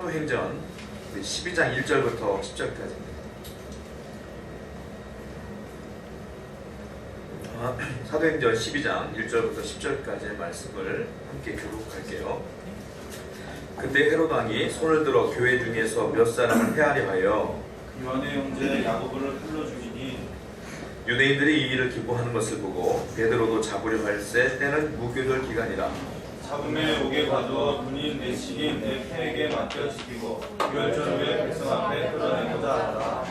사도행전 12장 1절부터 10절까지입니다. 사도행전 12장 1절부터 10절까지의 말씀을 함께 교독할게요. 그때 헤롯 왕이 손을 들어 교회 중에서 몇 사람을 헤아려 하여 요한의 형제 야고보를 칼로 죽이니 유대인들이 이 일을 기뻐하는 것을 보고 베드로도 잡으려 할세 때는 무교절 기간이라. 잡음에 옥에 가두어 군인 내식인 내 패에게 맡겨 지키고 유월절 후에 백성 앞에 끌어내고자 하더라.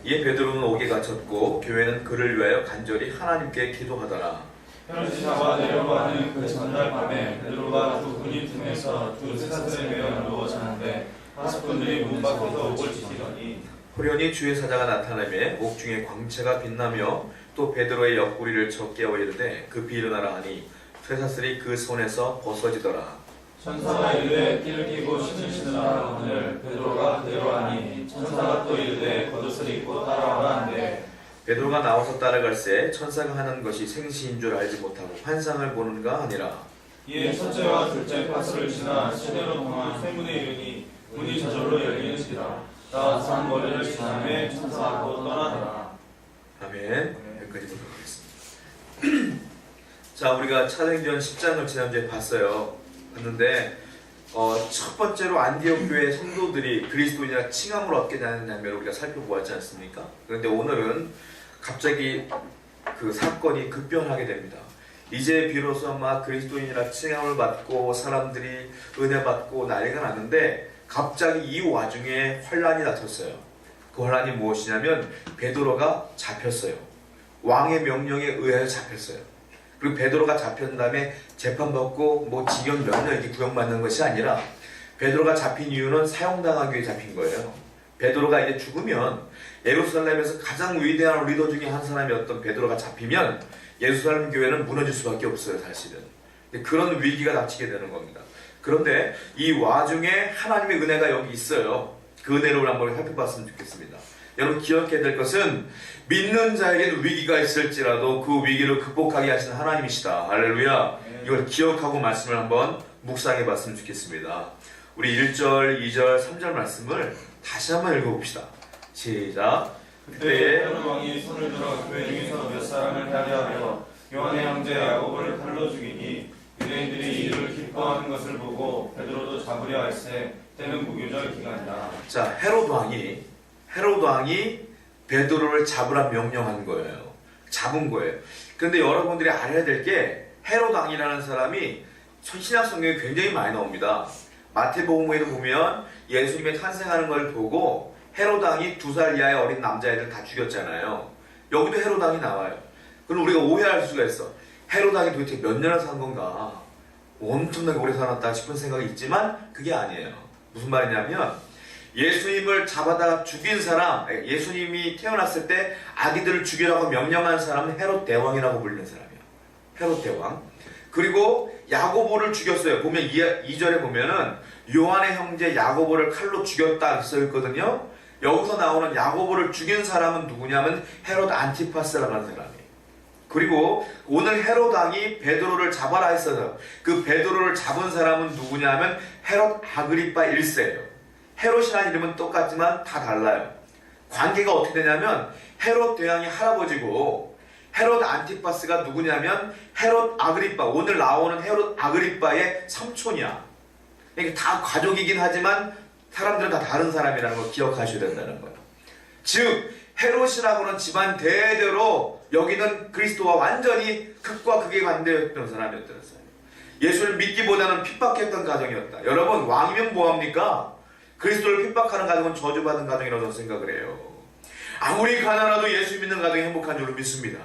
이에 베드로는 옥에 갇혔고 교회는 그를 위하여 간절히 하나님께 기도하더라. 헤롯이 잡아 내려고 하는 그 전날 밤에 베드로가 두 군인 중에서 두 쇠사슬에 매어 누워 자는데 하숙꾼들이 문 밖에서 옥을 지키더니 호련히 주의 사자가 나타나며 옥중에 광채가 빛나며 또 베드로의 옆구리를 쳐 깨워 이르되 급히 일어나라 하니 쇠사슬이 그 손에서 벗어지더라. 천사가 이르되 띠를 끼고 신으시느라 하거늘 베드로가 그대로 하니 천사가 또 이르되 겉옷을 입고 따라오라 한대 베드로가 나와서 따라갈새 천사가 하는 것이 생시인 줄 알지 못하고 환상을 보는가 하니라. 이에 첫째와 둘째 파수를 지나 시내로 통한 쇠문에 이르니 문이 저절로 열리는지라 나와서 한 거리를 지나매 천사가 곧 떠나더라. 아멘. 여기까지 보도록 하겠습니다. 자, 우리가 사도행전 10장을 지난주에 봤는데 첫 번째로 안디옥 교회 성도들이 그리스도인이라 칭함을 얻게 되는 장면을 우리가 살펴보았지 않습니까? 그런데 오늘은 갑자기 그 사건이 급변하게 됩니다. 이제 비로소 아마 그리스도인이라 칭함을 받고 사람들이 은혜 받고 난리가 났는데 갑자기 이 와중에 환란이 닥쳤어요. 그 환란이 무엇이냐면 베드로가 잡혔어요. 왕의 명령에 의해서 잡혔어요. 그리고 베드로가 잡힌 다음에 재판받고 징역 몇 년 이렇게 구형받는 것이 아니라 베드로가 잡힌 이유는 사형당하기 위해 잡힌 거예요. 베드로가 이제 죽으면 예루살렘에서 가장 위대한 리더 중에 한 사람이었던 베드로가 잡히면 예루살렘 교회는 무너질 수밖에 없어요, 사실은. 그런 위기가 닥치게 되는 겁니다. 그런데 이 와중에 하나님의 은혜가 여기 있어요. 그 은혜를 한번 살펴봤으면 좋겠습니다. 여러분 기억해야 될 것은 믿는 자에게는 위기가 있을지라도 그 위기를 극복하게 하시는 하나님이시다. 할렐루야. 이걸 기억하고 말씀을 한번 묵상해 봤으면 좋겠습니다. 우리 1절, 2절, 3절 말씀을 다시 한번 읽어봅시다. 시작. 그때 헤롯 왕이 손을 들어 교회 중에서 몇 사람을 헤아려 하여 요한의 형제 야고보를 칼로 죽이니 유대인들이 이 일을 기뻐하는 것을 보고 베드로도 잡으려 할세 때는 무교절 기간이라. 자, 헤롯 왕이 베드로를 잡으라 명령한 거예요. 잡은 거예요. 그런데 여러분들이 알아야 될 게 헤롯 왕이라는 사람이 신약 성경에 굉장히 많이 나옵니다. 마태복음에도 보면 예수님의 탄생하는 걸 보고 헤롯 왕이 2살 이하의 어린 남자애들 다 죽였잖아요. 여기도 헤롯 왕이 나와요. 그럼 우리가 오해할 수가 있어. 헤롯 왕이 도대체 몇 년을 산 건가? 엄청나게 오래 살았다 싶은 생각이 있지만 그게 아니에요. 무슨 말이냐면 예수님을 잡아다 죽인 사람, 예수님이 태어났을 때 아기들을 죽이라고 명령한 사람은 헤롯 대왕이라고 불리는 사람이에요. 헤롯 대왕. 그리고 야고보를 죽였어요. 보면 2절에 보면은 요한의 형제 야고보를 칼로 죽였다 써있거든요. 여기서 나오는 야고보를 죽인 사람은 누구냐면 헤롯 안티파스라는 사람이에요. 그리고 오늘 헤롯 왕이 베드로를 잡아라 했어요. 그 베드로를 잡은 사람은 누구냐면 헤롯 아그리파 1세예요. 헤롯이라는 이름은 똑같지만 다 달라요. 관계가 어떻게 되냐면 헤롯 대왕이 할아버지고 헤롯 안티파스가 누구냐면 헤롯 아그리파, 오늘 나오는 헤롯 아그리파의 삼촌이야. 그러니까 다 가족이긴 하지만 사람들은 다 다른 사람이라는 걸 기억하셔야 된다는 거예요. 즉 헤롯이라고는 집안 대대로 여기는 그리스도와 완전히 극과 극의 관계였던 사람이었던 사람이에요. 예수를 믿기보다는 핍박했던 가정이었다. 여러분 왕이면 뭐합니까? 그리스도를 핍박하는 가정은 저주받은 가정이라고 저는 생각을 해요. 아무리 가난해도 예수 믿는 가정이 행복한 줄로 믿습니다.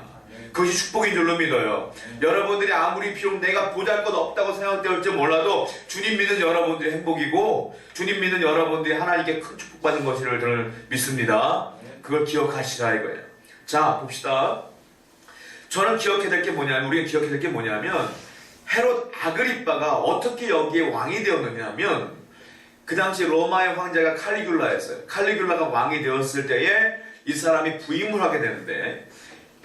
그것이 축복인 줄로 믿어요. 여러분들이 아무리 비록 내가 보잘것 없다고 생각될지 몰라도 주님 믿는 여러분들이 행복이고 주님 믿는 여러분들이 하나님께 큰 축복받은 것을 저는 믿습니다. 그걸 기억하시라 이거예요. 자, 봅시다. 저는 기억해야 될 게 뭐냐면, 우리가 기억해야 될 게 뭐냐면 헤롯 아그리빠가 어떻게 여기에 왕이 되었느냐면 그 당시 로마의 황제가 칼리귤라였어요. 칼리귤라가 왕이 되었을 때에 이 사람이 부임을 하게 되는데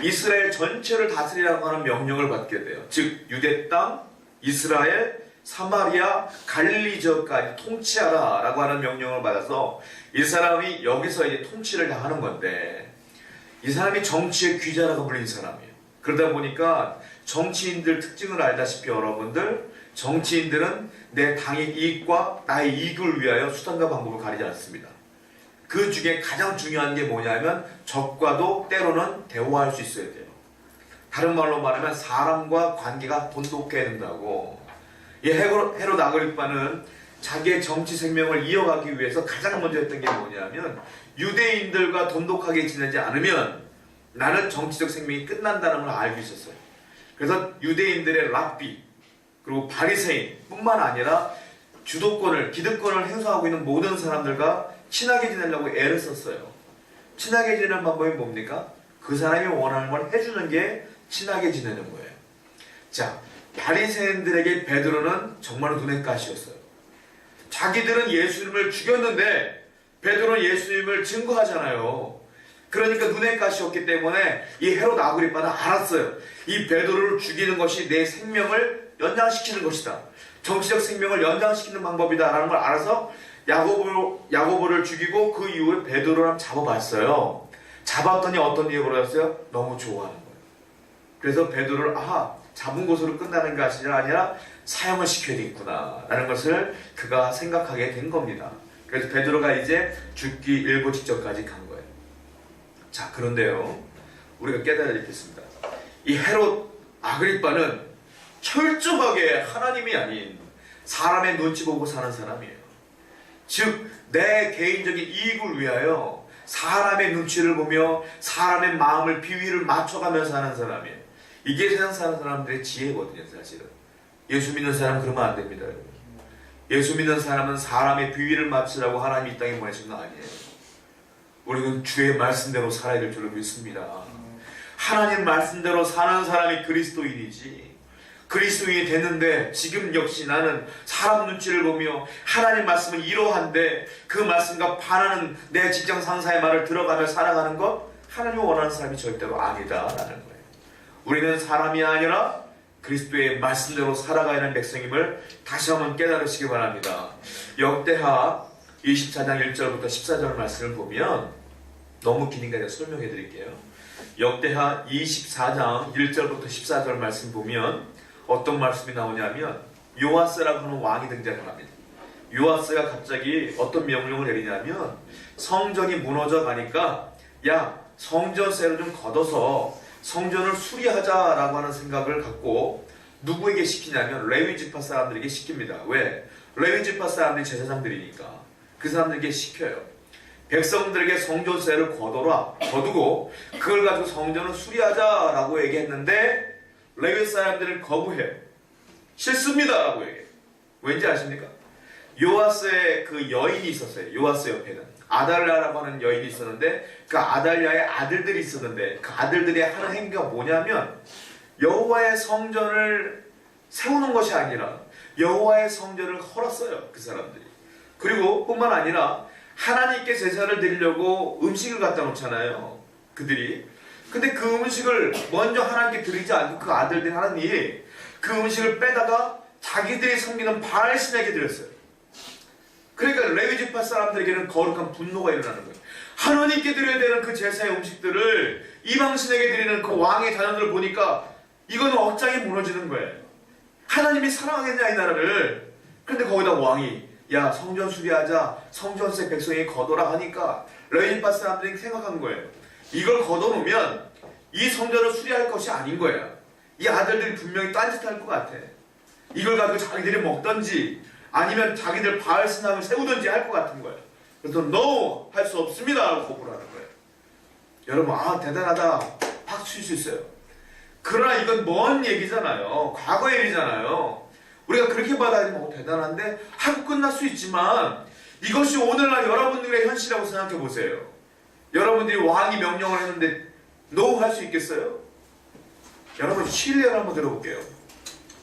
이스라엘 전체를 다스리라고 하는 명령을 받게 돼요. 즉 유대 땅, 이스라엘, 사마리아 갈릴리 지역까지 통치하라 라고 하는 명령을 받아서 이 사람이 여기서 이제 통치를 다 하는 건데, 이 사람이 정치의 귀자라고 불린 사람이에요. 그러다 보니까 정치인들 특징을 알다시피 여러분들, 정치인들은 내 당의 이익과 나의 이익을 위하여 수단과 방법을 가리지 않습니다. 그 중에 가장 중요한 게 뭐냐면 적과도 때로는 대화할 수 있어야 돼요. 다른 말로 말하면 사람과 관계가 돈독해야 된다고. 이 헤롯 아그리빠는 자기의 정치 생명을 이어가기 위해서 가장 먼저 했던 게 뭐냐면 유대인들과 돈독하게 지내지 않으면 나는 정치적 생명이 끝난다는 걸 알고 있었어요. 그래서 유대인들의 랍비 그리고 바리새인 뿐만 아니라 주도권을, 기득권을 행사하고 있는 모든 사람들과 친하게 지내려고 애를 썼어요. 친하게 지내는 방법이 뭡니까? 그 사람이 원하는 걸 해주는 게 친하게 지내는 거예요. 자, 바리새인들에게 베드로는 정말 눈의 가시였어요. 자기들은 예수님을 죽였는데 베드로는 예수님을 증거하잖아요. 그러니까 눈의 가시였기 때문에 이 헤롯 아그리빠는 알았어요. 이 베드로를 죽이는 것이 내 생명을 연장시키는 것이다. 정치적 생명을 연장시키는 방법이다 라는 걸 알아서 야고보를 죽이고 그 이후에 베드로를 잡아봤어요. 잡았더니 어떤 일이 벌어졌어요? 너무 좋아하는 거예요. 그래서 베드로를 잡은 것으로 끝나는 것이 아니라 사형을 시켜야 되겠구나 라는 것을 그가 생각하게 된 겁니다. 그래서 베드로가 이제 죽기 일보 직전까지 간 거예요. 자, 그런데요, 우리가 깨달아야 되겠습니다. 이 헤롯 아그리빠는 철저하게 하나님이 아닌 사람의 눈치 보고 사는 사람이에요. 즉 내 개인적인 이익을 위하여 사람의 눈치를 보며 사람의 마음을 비위를 맞춰가며 사는 사람이에요. 이게 세상 사는 사람들의 지혜거든요. 사실은 예수 믿는 사람 그러면 안 됩니다. 여러분. 예수 믿는 사람은 사람의 비위를 맞추라고 하나님이 이 땅에 보내신 거 아니에요. 우리는 주의 말씀대로 살아야 될 줄로 믿습니다. 하나님 말씀대로 사는 사람이 그리스도인이지, 그리스도인이 됐는데 지금 역시 나는 사람 눈치를 보며 하나님 말씀은 이러한데 그 말씀과 반하는 내 직장 상사의 말을 들어가며 살아가는 것, 하나님이 원하는 사람이 절대로 아니다라는 거예요. 우리는 사람이 아니라 그리스도의 말씀대로 살아가야 하는 백성임을 다시 한번 깨달으시기 바랍니다. 역대하 24장 1절부터 14절 말씀을 보면, 너무 기니까 제가 설명해 드릴게요. 역대하 24장 1절부터 14절 말씀 보면 어떤 말씀이 나오냐면 요아스라고 하는 왕이 등장을 합니다. 요아스가 갑자기 어떤 명령을 내리냐면 성전이 무너져 가니까 야, 성전세를 좀 걷어서 성전을 수리하자라고 하는 생각을 갖고 누구에게 시키냐면 레위 지파 사람들에게 시킵니다. 왜? 레위 지파 사람들이 제사장들이니까 그 사람들에게 시켜요. 백성들에게 성전세를 거두고 그걸 가지고 성전을 수리하자라고 얘기했는데 레위 사람들은 거부해. 싫습니다 라고 얘기해. 왠지 아십니까? 요아스의 그 여인이 있었어요. 요아스 옆에는 아달랴라고 하는 여인이 있었는데 그 아달랴의 아들들이 있었는데 그 아들들이 하는 행위가 뭐냐면 여호와의 성전을 세우는 것이 아니라 여호와의 성전을 헐었어요. 그 사람들이. 그리고 뿐만 아니라 하나님께 제사를 드리려고 음식을 갖다 놓잖아요. 그들이. 근데 그 음식을 먼저 하나님께 드리지 않고 그 아들들이 하는 일이 그 음식을 빼다가 자기들이 섬기는 바알 신에게 드렸어요. 그러니까 레위 지파 사람들에게는 거룩한 분노가 일어나는 거예요. 하나님께 드려야 되는 그 제사의 음식들을 이방 신에게 드리는 그 왕의 자녀들을 보니까 이건 억장이 무너지는 거예요. 하나님이 사랑하겠냐 이 나라를. 그런데 거기다 왕이 야, 성전 수리하자, 성전세 백성이 걷어라 하니까 레위 지파 사람들이 생각한 거예요. 이걸 걷어놓으면 이 성전을 수리할 것이 아닌 거예요. 이 아들들이 분명히 딴짓할 것 같아. 이걸 가지고 자기들이 먹던지 아니면 자기들 바알 신앙을 세우든지 할 것 같은 거예요. 그래서 no! 할 수 없습니다 라고 거부를 하는 거예요. 여러분, 대단하다 박수 칠 수 있어요. 그러나 이건 먼 얘기잖아요. 과거의 일이잖아요. 우리가 그렇게 받아들이면 대단한데 하고 끝날 수 있지만 이것이 오늘날 여러분들의 현실이라고 생각해 보세요. 여러분들이 왕이 명령을 했는데 no 할 수 있겠어요? 여러분 실례를 한번 들어볼게요.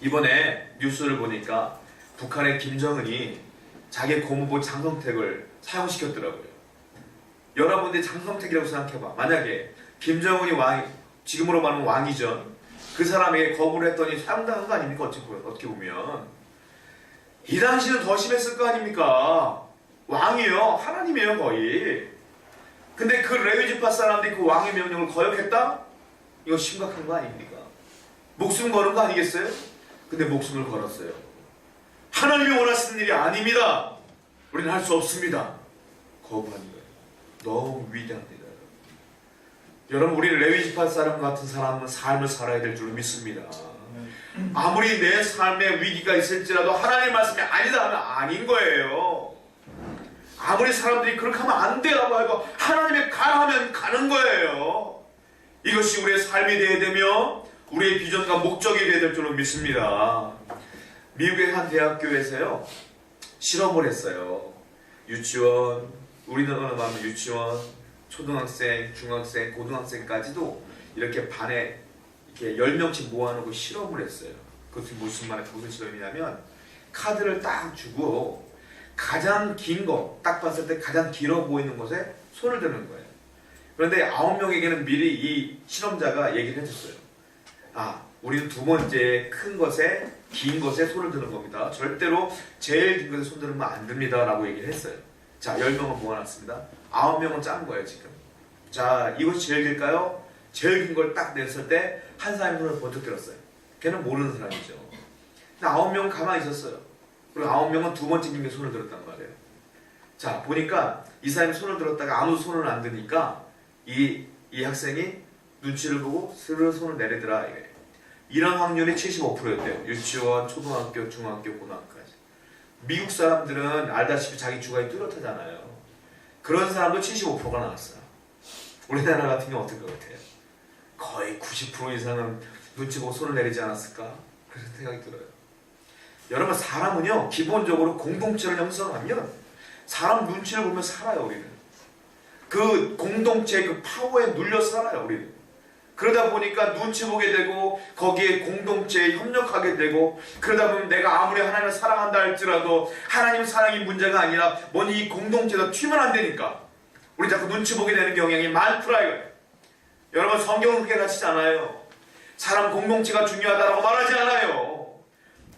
이번에 뉴스를 보니까 북한의 김정은이 자기 고모부 장성택을 사형시켰더라고요. 여러분들이 장성택이라고 생각해봐. 만약에 김정은이 지금으로 말하면 왕이죠. 그 사람에게 거부를 했더니 사형당한 거 아닙니까? 어떻게 보면. 이 당시는 더 심했을 거 아닙니까? 왕이에요. 하나님이에요, 거의. 근데 그 레위지파 사람들이 그 왕의 명령을 거역했다? 이거 심각한 거 아닙니까? 목숨 거는 거 아니겠어요? 근데 목숨을 걸었어요. 하나님이 원하시는 일이 아닙니다. 우리는 할 수 없습니다. 거부하는 거예요. 너무 위대합니다. 여러분, 우리 레위지파 사람 같은 사람은 삶을 살아야 될 줄 믿습니다. 아무리 내 삶에 위기가 있을지라도 하나님의 말씀이 아니다 하면 아닌 거예요. 아무리 사람들이 그렇게 하면 안 돼라고 해도 하나님의 가하면 가는 거예요. 이것이 우리의 삶이 되어야 되며 우리의 비전과 목적이 되어야 될 줄로 믿습니다. 미국의 한 대학교에서요 실험을 했어요. 유치원, 우리는 말하면 유치원, 초등학생, 중학생, 고등학생까지도 이렇게 반에 이렇게 10명씩 모아놓고 실험을 했어요. 그것이 무슨 실험이냐면 카드를 딱 주고 가장 긴 거, 딱 봤을 때 가장 길어 보이는 곳에 손을 드는 거예요. 그런데 9명에게는 미리 이 실험자가 얘기를 해줬어요. 우리는 두 번째 큰 것에, 긴 것에 손을 드는 겁니다. 절대로 제일 긴 것에 손 들면 안 됩니다. 라고 얘기를 했어요. 자, 10명을 모아놨습니다. 9명은 짠 거예요, 지금. 자, 이것이 제일 길까요? 제일 긴 걸 딱 냈을 때 한 사람이 손을 번쩍 들었어요. 걔는 모르는 사람이죠. 근데 9명은 가만히 있었어요. 그리고 9명은 두 번째 긴 게 손을 들었단 말이에요. 자, 보니까 이 사람이 손을 들었다가 아무 손을 안 드니까 이 학생이 눈치를 보고 스르르 손을 내리더라. 이런 확률이 75%였대요. 유치원, 초등학교, 중학교, 고등학교까지. 미국 사람들은 알다시피 자기 주관이 뚜렷하잖아요. 그런 사람도 75%가 나왔어요. 우리나라 같은 경우 어떨 것 같아요? 거의 90% 이상은 눈치 보고 손을 내리지 않았을까? 그런 생각이 들어요. 여러분, 사람은요 기본적으로 공동체를 형성하면 사람 눈치를 보면 살아요. 우리는 그 공동체의 그 파워에 눌려 살아요. 우리는 그러다 보니까 눈치 보게 되고 거기에 공동체에 협력하게 되고, 그러다 보면 내가 아무리 하나님을 사랑한다 할지라도 하나님 사랑이 문제가 아니라 뭔 이 공동체에서 튀면 안 되니까 우리 자꾸 눈치 보게 되는 경향이 많더라 이거예요. 여러분, 성경은 그렇게 가르치지 않아요. 사람 공동체가 중요하다고 말하지 않아요.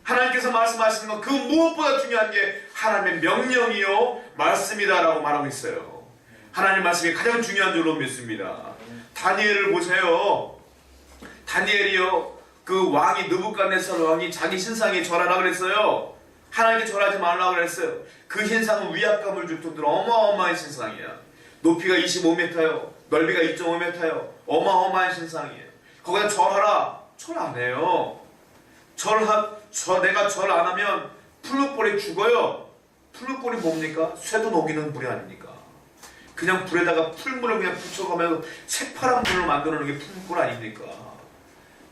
하나님께서 말씀하시는 건 그 무엇보다 중요한 게 하나님의 명령이요 말씀이다라고 말하고 있어요. 하나님 말씀이 가장 중요한 줄로 믿습니다. 다니엘을 보세요. 다니엘이요, 그 왕이 느부갓네살 왕이 자기 신상에 절하라 그랬어요. 하나님께 절하지 말라고 그랬어요. 그 신상은 위압감을 줄 정도로 어마어마한 신상이야. 높이가 25m요, 넓이가 2.5m요. 어마어마한 신상이에요. 거기다 절하라. 절 안 해요. 내가 절 안 하면 풀무불에 죽어요. 풀무불이 뭡니까? 쇠도 녹이는 불이 아닙니까? 그냥 불에다가 풀물을 그냥 붙여가면서 새파란 불을 만들어 놓은 게 풀무불 아닙니까?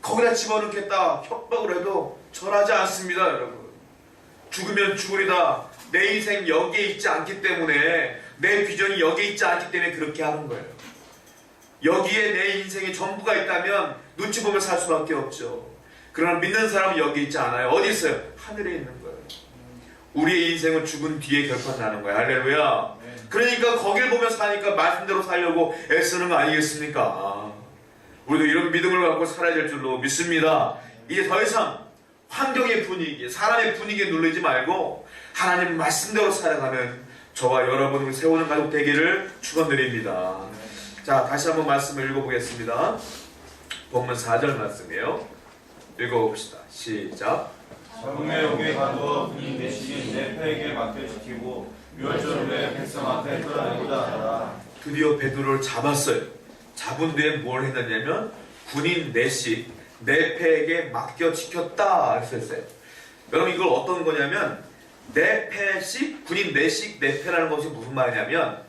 거기다 집어넣겠다 협박을 해도 절하지 않습니다. 여러분, 죽으면 죽으리다. 내 인생 여기에 있지 않기 때문에, 내 비전이 여기에 있지 않기 때문에 그렇게 하는 거예요. 여기에 내 인생의 전부가 있다면 눈치 보며 살 수밖에 없죠. 그러나 믿는 사람은 여기 있지 않아요. 어디 있어요? 하늘에 있는 거예요. 우리의 인생은 죽은 뒤에 결판나는 거예요. 할렐루야. 그러니까 거길 보며 사니까 말씀대로 살려고 애쓰는 거 아니겠습니까? 우리도 이런 믿음을 갖고 살아야 될 줄로 믿습니다. 이제 더 이상 환경의 분위기, 사람의 분위기에 눌리지 말고 하나님 말씀대로 살아가는 저와 여러분을 세우는 가족 되기를 축원드립니다. 자, 다시 한번 말씀을 읽어보겠습니다. 본문 4절 말씀이에요. 읽어봅시다. 시작. 적응의 옥에 가두어 군인 대신 내 패에게 맡겨 지키고 유월절 후에 백성 앞에 끌어내고자 하라. 드디어 베드로를 잡았어요. 잡은 뒤에 뭘 했느냐면 군인 넷씩 내 패에게 맡겨 지켰다 이렇게 했어요. 여러분, 이걸 어떤 거냐면 내 패씩, 군인 넷씩 내 패라는 것이 무슨 말이냐면,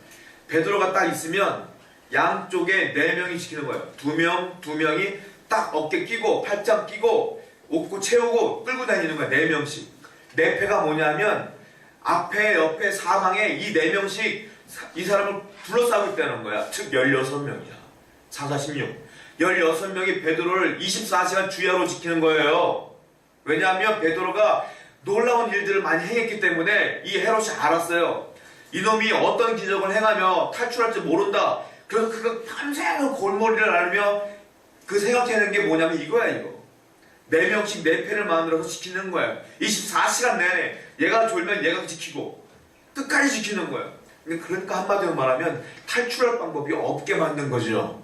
베드로가 딱 있으면 양쪽에 4명이 지키는 거예요. 2명이 딱 어깨 끼고 팔짱 끼고 옷고 채우고 끌고 다니는 거야. 4명씩. 내 패가 뭐냐면 앞에 옆에 사방에 이 4명씩 이 사람을 둘러싸고 있다는 거야. 즉 16명이야. 4, 16. 16명이 베드로를 24시간 주야로 지키는 거예요. 왜냐하면 베드로가 놀라운 일들을 많이 행했기 때문에 이 헤롯이 알았어요. 이놈이 어떤 기적을 행하며 탈출할지 모른다. 그래서 그가 평생 골머리를 앓으며 그 생각하는 게 뭐냐면 이거야, 이거. 4명씩 4편을 만들어서 지키는 거예요. 24시간 내내 얘가 졸면 얘가 지키고 끝까지 지키는 거예요. 그러니까 한마디로 말하면 탈출할 방법이 없게 만든 거죠.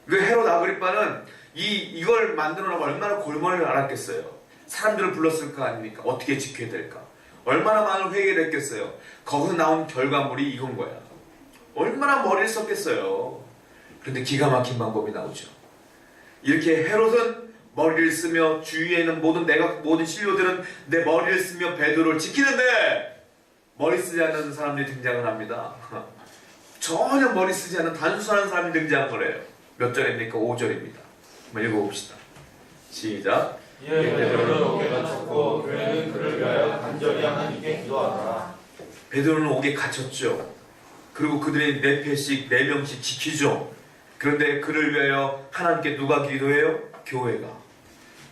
그 헤롯 아그리빠는 이걸 만들어내고 얼마나 골머리를 앓았겠어요. 사람들을 불렀을 거 아닙니까? 어떻게 지켜야 될까? 얼마나 많은 회의를 했겠어요. 거기서 나온 결과물이 이건 거야. 얼마나 머리를 썼겠어요. 그런데 기가 막힌 방법이 나오죠. 이렇게 헤롯은 머리를 쓰며 주위에 있는 모든 신료들은 내 머리를 쓰며 베드로를 지키는데 머리 쓰지 않는 사람들이 등장을 합니다. 전혀 머리 쓰지 않는 단순한 사람이 등장한 거래요. 몇 절입니까? 5절입니다. 한번 읽어봅시다. 시작. 이에 베드로를 옥에 갇혔고 교회는 그를 위하여 간절히 하나님께 기도하더라. 베드로는 옥에 갇혔죠. 그리고 그들이 4패씩 4명씩 지키죠. 그런데 그를 위하여 하나님께 누가 기도해요?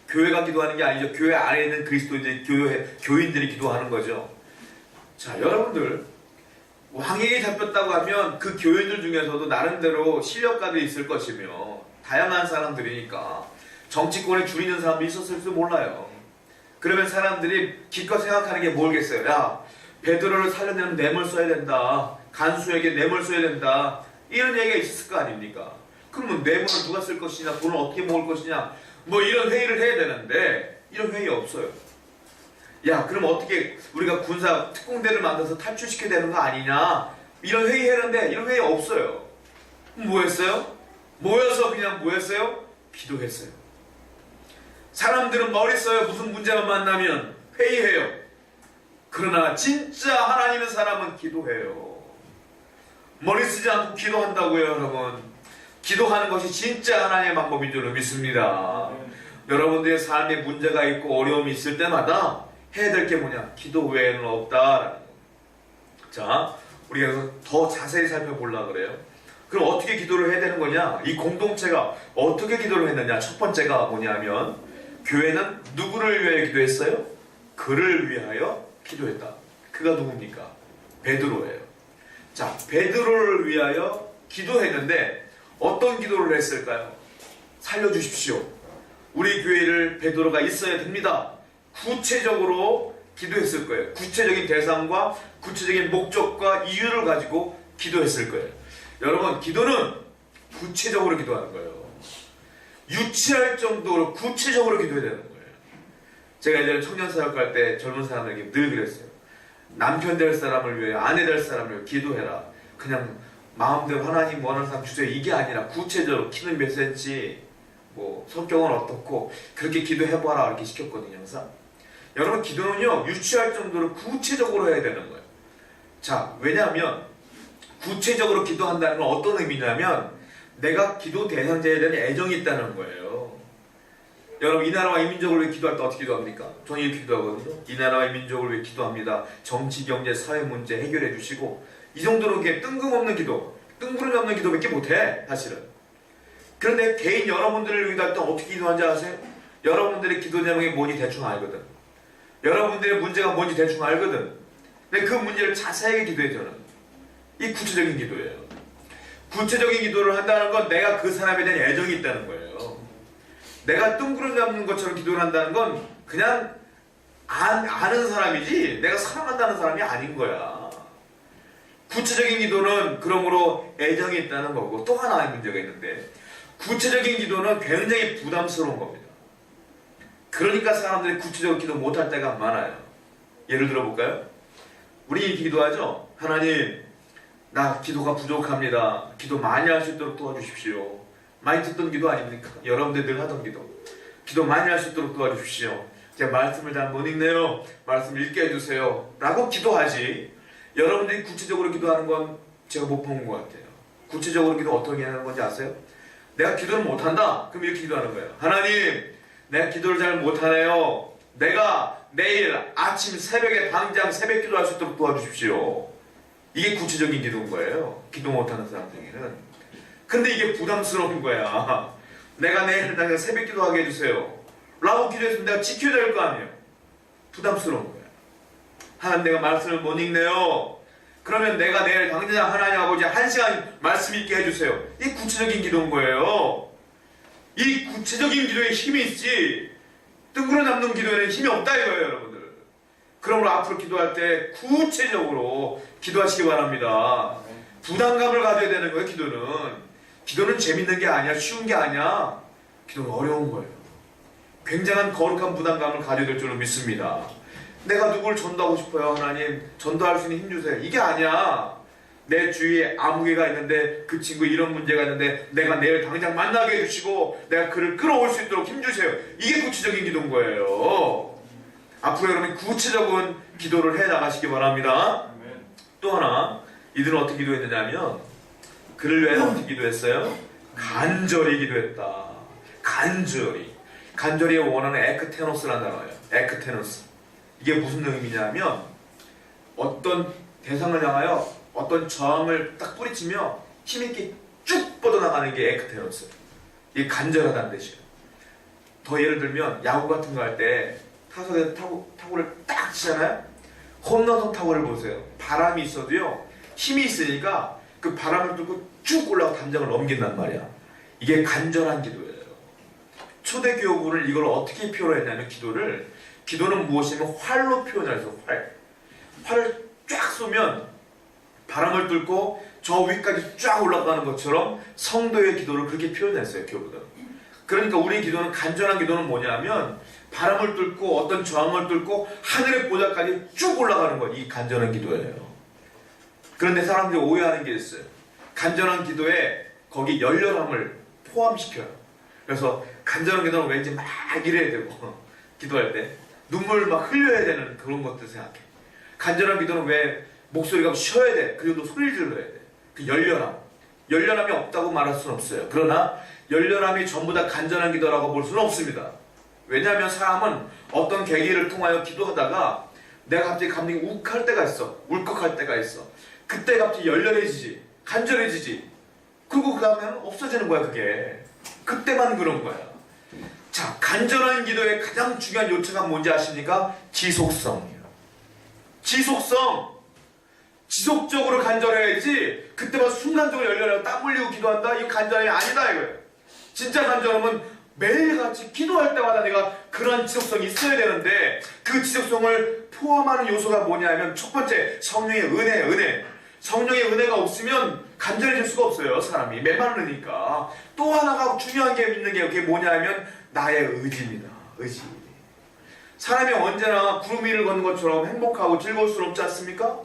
교회가 기도하는 게 아니죠. 교회 안에 있는 그리스도인들, 교인들이 기도하는 거죠. 자, 여러분들 왕에게 잡혔다고 하면 그 교인들 중에서도 나름대로 실력가들이 있을 것이며 다양한 사람들이니까 정치권에 줄 있는 사람도 있었을지도 몰라요. 그러면 사람들이 기껏 생각하는 게 뭘겠어요? 야, 베드로를 살려내면 뇌물 써야 된다. 간수에게 뇌물 써야 된다. 이런 얘기가 있었을 거 아닙니까? 그러면 뇌물을 누가 쓸 것이냐, 돈을 어떻게 먹을 것이냐, 뭐 이런 회의를 해야 되는데 이런 회의 없어요. 야, 그럼 어떻게 우리가 군사 특공대를 만들어서 탈출시켜야 되는 거 아니냐, 이런 회의 했는데 이런 회의 없어요. 뭐 했어요? 모여서 그냥 뭐 했어요? 기도했어요. 사람들은 머리 써요. 무슨 문제만 만나면 회의해요. 그러나 진짜 하나님의 사람은 기도해요. 머리 쓰지 않고 기도한다고요, 여러분. 기도하는 것이 진짜 하나님의 방법인 줄 믿습니다. 여러분들의 삶에 문제가 있고 어려움이 있을 때마다 해야 될 게 뭐냐? 기도 외에는 없다라는 거. 자, 우리가 더 자세히 살펴보려고 그래요. 그럼 어떻게 기도를 해야 되는 거냐? 이 공동체가 어떻게 기도를 했느냐? 첫 번째가 뭐냐면 교회는 누구를 위하여 기도했어요? 그를 위하여 기도했다. 그가 누굽니까? 베드로예요. 자, 베드로를 위하여 기도했는데 어떤 기도를 했을까요? 살려주십시오. 우리 교회를 베드로가 있어야 됩니다. 구체적으로 기도했을 거예요. 구체적인 대상과 구체적인 목적과 이유를 가지고 기도했을 거예요. 여러분, 기도는 구체적으로 기도하는 거예요. 유치할 정도로 구체적으로 기도해야 되는 거예요. 제가 예전에 청년사역 할 때 젊은 사람에게 늘 그랬어요. 남편 될 사람을 위해, 아내 될 사람을 위해 기도해라. 그냥 마음대로 하나님 원하는 사람 주세요. 이게 아니라 구체적으로 키는 몇 센치, 뭐 성격은 어떻고 그렇게 기도해봐라 이렇게 시켰거든요. 항상. 여러분, 기도는요 유치할 정도로 구체적으로 해야 되는 거예요. 자, 왜냐하면 구체적으로 기도한다는 건 어떤 의미냐면 내가 기도 대상자에 대한 애정이 있다는 거예요. 여러분, 이 나라와 이 민족을 위해 기도할 때 어떻게 기도합니까? 저는 이렇게 기도하거든요. 이 나라와 이 민족을 위해 기도합니다. 정치, 경제, 사회 문제 해결해 주시고, 이 정도로 이게 뜬금없는 기도, 뜬구름이 없는 기도밖에 못해, 사실은. 그런데 개인 여러분들을 위해 때 어떻게 기도하는지 아세요? 여러분들의 기도 제목이 뭔지 대충 알거든. 여러분들의 문제가 뭔지 대충 알거든. 근데 그 문제를 자세하게 기도해, 저는. 이 구체적인 기도예요. 구체적인 기도를 한다는 건 내가 그 사람에 대한 애정이 있다는 거예요. 내가 뜬구름 잡는 것처럼 기도를 한다는 건 그냥 아는 사람이지 내가 사랑한다는 사람이 아닌 거야. 구체적인 기도는 그러므로 애정이 있다는 거고, 또 하나의 문제가 있는데 구체적인 기도는 굉장히 부담스러운 겁니다. 그러니까 사람들이 구체적으로 기도 못할 때가 많아요. 예를 들어볼까요? 우리 이렇게 기도하죠. 하나님, 나 기도가 부족합니다. 기도 많이 할 수 있도록 도와주십시오. 많이 듣던 기도 아닙니까? 여러분들 늘 하던 기도. 기도 많이 할 수 있도록 도와주십시오. 제가 말씀을 잘 못 읽네요. 말씀 읽게 해주세요. 라고 기도하지. 여러분들이 구체적으로 기도하는 건 제가 못 본 것 같아요. 구체적으로 기도 어떻게 하는 건지 아세요? 내가 기도를 못한다? 그럼 이렇게 기도하는 거예요. 하나님, 내가 기도를 잘 못하네요. 내가 내일 아침 새벽에 당장 새벽 기도할 수 있도록 도와주십시오. 이게 구체적인 기도인 거예요. 기도 못하는 사람들에게는. 근데 이게 부담스러운 거야. 내가 내일 당장 새벽 기도하게 해주세요. 라고 기도했으면 내가 지켜야 될 거 아니에요. 부담스러운 거야. 하나님, 내가 말씀을 못 읽네요. 그러면 내가 내일 당장 하나님 아버지 1시간 말씀 읽게 해주세요. 이 구체적인 기도인 거예요. 이 구체적인 기도에 힘이 있지. 뜬구름 잡는 기도에는 힘이 없다 이거예요, 여러분들. 그러므로 앞으로 기도할 때 구체적으로 기도하시기 바랍니다. 부담감을 가져야 되는 거예요, 기도는. 기도는 재밌는 게 아니야, 쉬운 게 아니야. 기도는 어려운 거예요. 굉장한 거룩한 부담감을 가져야 될 줄로 믿습니다. 내가 누구를 전도하고 싶어요, 하나님. 전도할 수 있는 힘 주세요. 이게 아니야. 내 주위에 아무개가 있는데 그 친구 이런 문제가 있는데 내가 내일 당장 만나게 해주시고 내가 그를 끌어올 수 있도록 힘주세요. 이게 구체적인 기도인 거예요. 앞으로 여러분 구체적인 기도를 해 나가시기 바랍니다. 또 하나, 이들은 어떻게 기도했느냐면 그를 위해 어떻게 기도했어요? 간절히 기도했다. 간절히 원하는 에크테노스라는 단어예요. 에크테노스. 이게 무슨 의미냐면 어떤 대상을 향하여 어떤 저항을 딱 뿌리치며 힘있게 쭉 뻗어나가는 게 에크테노스. 이게 간절하다는 뜻이에요. 더 예를 들면 야구 같은 거 할 때 타석에서 타구를 딱 치잖아요. 홈런성 타구를 보세요. 바람이 있어도요 힘이 있으니까 그 바람을 뚫고 쭉 올라가 담장을 넘긴단 말이야. 이게 간절한 기도예요. 초대교구는 이걸 어떻게 표현했냐면 기도는 무엇이냐면 활로 표현해서 활을 쫙 쏘면 바람을 뚫고 저 위까지 쫙 올라가는 것처럼 성도의 기도를 그렇게 표현했어요. 교구는. 그러니까 우리의 기도는, 간절한 기도는 뭐냐면 바람을 뚫고 어떤 저항을 뚫고 하늘의 보좌까지 쭉 올라가는 거, 이 간절한 기도예요. 그런데 사람들이 오해하는 게 있어요. 간절한 기도에 거기 열렬함을 포함시켜요. 그래서 간절한 기도는 왠지 막 이래야 되고 기도할 때 눈물 막 흘려야 되는 그런 것들 생각해. 간절한 기도는 왜 목소리가 쉬어야 돼. 그리고 또 소리를 질러야 돼. 그 열렬함이 없다고 말할 수는 없어요. 그러나 열렬함이 전부 다 간절한 기도라고 볼 수는 없습니다. 왜냐하면 사람은 어떤 계기를 통하여 기도하다가 내가 갑자기 감정이 욱할 때가 있어. 울컥할 때가 있어. 그때 갑자기 열렬해지지. 간절해지지. 그리고 그 다음에는 없어지는 거야, 그게. 그때만 그런 거야. 자, 간절한 기도의 가장 중요한 요체가 뭔지 아십니까? 지속성이에요. 지속적으로 간절해야지 그때만 순간적으로 열렬하고 땀 흘리고 기도한다? 이거 간절함이 아니다 이거예요. 진짜 간절함은 매일같이 기도할 때마다 내가 그런 지속성이 있어야 되는데 그 지속성을 포함하는 요소가 뭐냐면 첫 번째, 성령의 은혜. 성령의 은혜가 없으면 간절해질 수가 없어요. 사람이 메마르니까. 또 하나가 중요한 게 있는 게 그게 뭐냐면 나의 의지입니다. 의지. 사람이 언제나 구름 위를 걷는 것처럼 행복하고 즐거울 수는 없지 않습니까?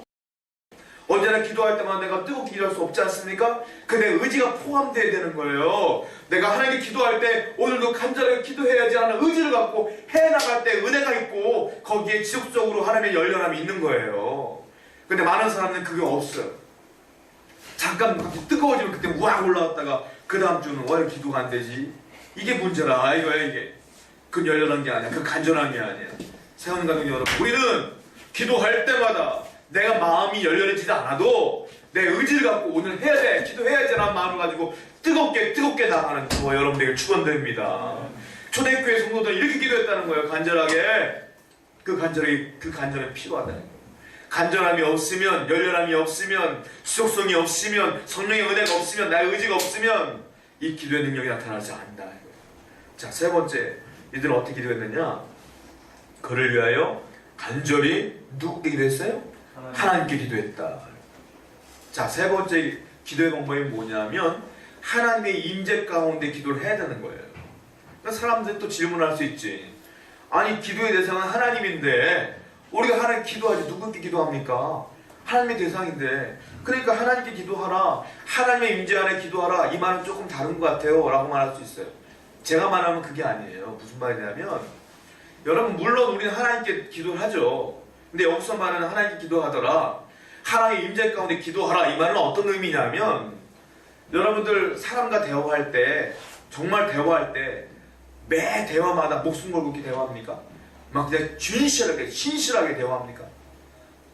언제나 기도할 때마다 내가 뜨겁게 기도할 수 없지 않습니까? 그 내 의지가 포함되어야 되는 거예요. 내가 하나님께 기도할 때 오늘도 간절하게 기도해야지 하는 의지를 갖고 해나갈 때 은혜가 있고 거기에 지속적으로 하나님의 열렬함이 있는 거예요. 근데 많은 사람들은 그게 없어요. 잠깐 갑자기 뜨거워지면 그때 우악 올라왔다가 그 다음 주는 왜 기도가 안 되지? 이게 문제라 이거야 이게. 그 열렬한 게 아니야. 그 간절한 게 아니야. 세운 가족 여러분, 우리는 기도할 때마다 내가 마음이 열렬해지지 않아도 내 의지를 갖고 오늘 해야 돼, 기도해야지 라는 마음을 가지고 뜨겁게 나가는 저와 여러분에게 축원드립니다. 초대교회 성도들은 이렇게 기도했다는 거예요. 간절하게. 그 간절함이 필요하다는 거예요. 간절함이 없으면, 열렬함이 없으면, 지속성이 없으면, 성령의 은혜가 없으면, 나의 의지가 없으면 이 기도의 능력이 나타나지 않는다. 자, 세 번째, 이들은 어떻게 기도했느냐? 그를 위하여 간절히 누구께 기도했어요? 하나님께 기도했다. 자, 세 번째 기도의 방법이 뭐냐면 하나님의 임재 가운데 기도를 해야 되는 거예요. 그러니까 사람들이 또 질문할 수 있지. 아니, 기도의 대상은 하나님인데 우리가 하나님 기도하지 누구께 기도합니까? 하나님의 대상인데. 그러니까 하나님께 기도하라, 하나님의 임재 안에 기도하라, 이 말은 조금 다른 것 같아요 라고 말할 수 있어요. 제가 말하면 그게 아니에요. 무슨 말이냐면 여러분, 물론 우리는 하나님께 기도를 하죠. 근데 여기서 말하는 하나님께 기도하더라, 하나님의 임재 가운데 기도하라, 이 말은 어떤 의미냐면 여러분들 사람과 대화할 때, 정말 대화할 때 매 대화마다 목숨 걸고 이렇게 대화합니까? 막 그냥 신실하게 대화합니까?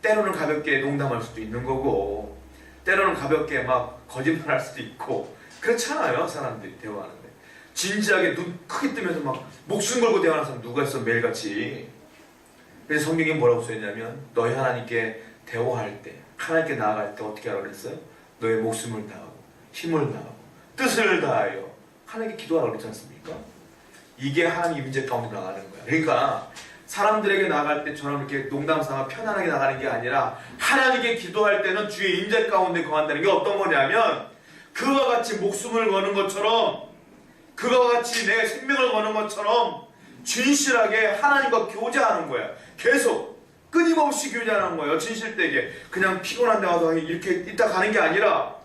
때로는 가볍게 농담할 수도 있는 거고 때로는 가볍게 막 거짓말할 수도 있고 그렇잖아요. 사람들이 대화하는데 진지하게 눈 크게 뜨면서 막 목숨 걸고 대화하는 사람 누가 있어 매일같이. 그래서 성경에 뭐라고 써있냐면 너희 하나님께 대화할 때, 하나님께 나아갈 때 어떻게 하라고 그랬어요? 너의 목숨을 다하고 힘을 다하고 뜻을 다하여 하나님께 기도하라고 그랬지 않습니까? 이게 하나님 임재 가운데 나가는 거야. 그러니까 사람들에게 나갈 때처럼 이렇게 농담삼아 편안하게 나가는 게 아니라 하나님께 기도할 때는 주의 임재 가운데 거한다는 게 어떤 거냐면 그와 같이 목숨을 거는 것처럼 그와 같이 내 생명을 거는 것처럼 진실하게 하나님과 교제하는 거야. 계속 끊임없이 교제하는 거예요. 진실되게 그냥 피곤한 데 와서 이렇게 있다 가는 게 아니라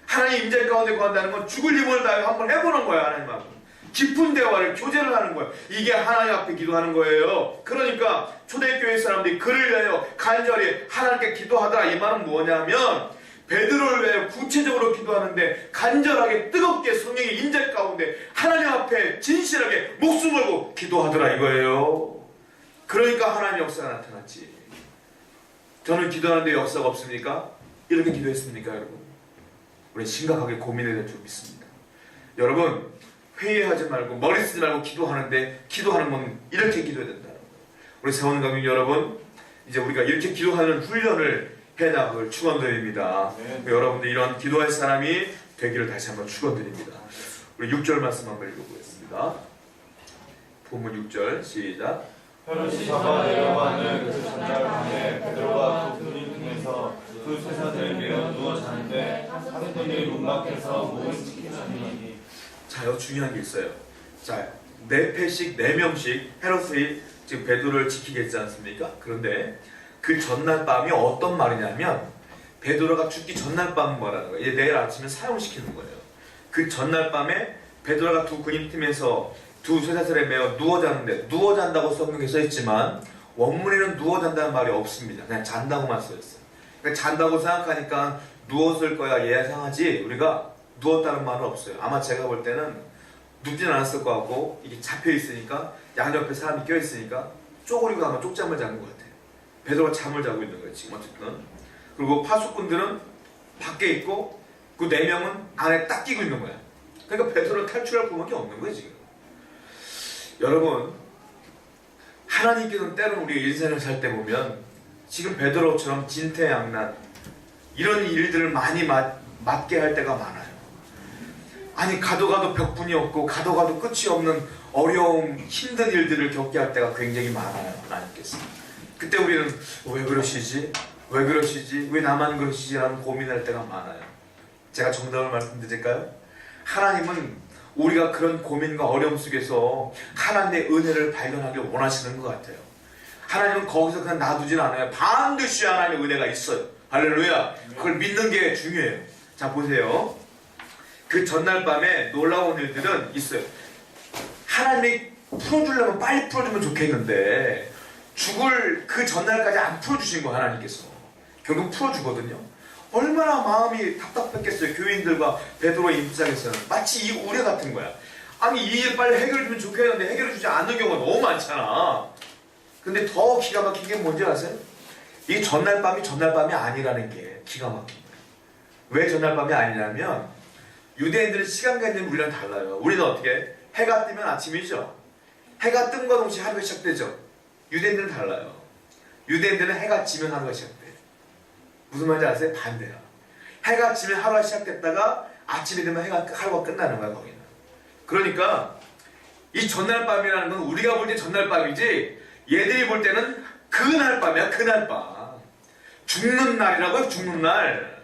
하나님 임재 가운데 거한다는 건 죽을 힘을 다해 한번 해보는 거야. 하나님하고 깊은 대화를 교제를 하는 거예요. 이게 하나님 앞에 기도하는 거예요. 그러니까 초대교회 사람들이 그를 위하여 간절히 하나님께 기도하더라. 이 말은 뭐냐면 베드로를 위하여 구체적으로 기도하는데 간절하게 뜨겁게 성령의 임재 가운데 하나님 앞에 진실하게 목숨 걸고 기도하더라 이거예요. 그러니까 하나님의 역사가 나타났지. 저는 기도하는데 역사가 없습니까? 이렇게 기도했습니까 여러분? 우리 심각하게 고민해야 될 줄 믿습니다. 여러분 회의하지 말고 머리 쓰지 말고 기도하는데 기도하는 건 이렇게 기도해야 된다는 거예요. 우리 세원가족 여러분 이제 우리가 이렇게 기도하는 훈련을 해나갈 축원드립니다. 네. 여러분들 이런 기도할 사람이 되기를 다시 한번 축원드립니다. 우리 6절 말씀 한번 읽어보겠습니다. 본문 6절 시작. 헤롯이 잡아 내려가는 그 전날 밤에 베드로가 그 문 틈에서 두 쇠사슬에 매어 누워 자는데 사슴들이 문 밖에서 몸을 지키더니. 자, 여기 중요한 게 있어요. 자, 4패씩 4명씩 헤롯이 지금 베드로를 지키겠지 않습니까? 그런데 그 전날 밤이 어떤 말이냐면 베드로가 죽기 전날 밤 뭐라는 거예요. 이제 내일 아침에 사용시키는 거예요. 그 전날 밤에 베드로가 두 근임 틈에서 두 쇠사슬에 매어 누워 자는데 누워 잔다고 성경에 써있지만 원문에는 누워 잔다는 말이 없습니다. 그냥 잔다고만 써있어요. 그러니까 잔다고 생각하니까 누웠을 거야 예상하지 우리가 누웠다는 말은 없어요. 아마 제가 볼 때는 눕진 않았을 것 같고 이게 잡혀 있으니까 양옆에 사람이 껴 있으니까 쪼그리고 아마 쪽잠을 잔 것 같아요. 베드로가 잠을 자고 있는 거예요 지금 어쨌든. 그리고 파수꾼들은 밖에 있고 그 4명은 안에 딱 끼고 있는 거야. 그러니까 베드로는 탈출할 구멍이 없는 거예요 지금. 여러분 하나님께서는 때로는 우리가 인생을 살 때 보면 지금 베드로처럼 진퇴양난 이런 일들을 많이 맞게 할 때가 많아요. 아니 가도 벽분이 없고 가도 끝이 없는 어려움 힘든 일들을 겪게 할 때가 굉장히 많아요. 하나님께서 그때 우리는 왜 그러시지? 왜 그러시지? 왜 나만 그러시지? 라는 고민할 때가 많아요. 제가 정답을 말씀드릴까요? 하나님은 우리가 그런 고민과 어려움 속에서 하나님의 은혜를 발견하길 원하시는 것 같아요. 하나님은 거기서 그냥 놔두진 않아요. 반드시 하나님의 은혜가 있어요. 할렐루야. 그걸 믿는 게 중요해요. 자 보세요. 그 전날 밤에 놀라운 일들은 있어요. 하나님이 풀어주려면 빨리 풀어주면 좋겠는데 죽을 그 전날까지 안 풀어주신 거예요. 하나님께서 결국 풀어주거든요. 얼마나 마음이 답답했겠어요. 교인들과 베드로의 입장에서는 마치 이 우려 같은 거야. 아니 이 일 빨리 해결해주면 좋겠는데 해결해주지 않는 경우가 너무 많잖아. 근데 더 기가 막힌 게 뭔지 아세요? 이게 전날 밤이 아니라는 게 기가 막힌 거예요. 왜 전날 밤이 아니냐면 유대인들은 시간관념이 우리랑 달라요. 우리는 어떻게? 해가 뜨면 아침이죠. 해가 뜸과 동시에 하루가 시작되죠. 유대인들은 달라요. 유대인들은 해가 지면 하루가 시작돼요. 무슨 말인지 아세요? 반대야. 해가 지면 하루가 시작됐다가 아침이 되면 하루가 끝나는 거야 거기는. 그러니까 이 전날 밤이라는 건 우리가 볼 때 전날 밤이지 얘들이 볼 때는 그날 밤이야. 그날 밤. 죽는 날이라고요. 죽는 날.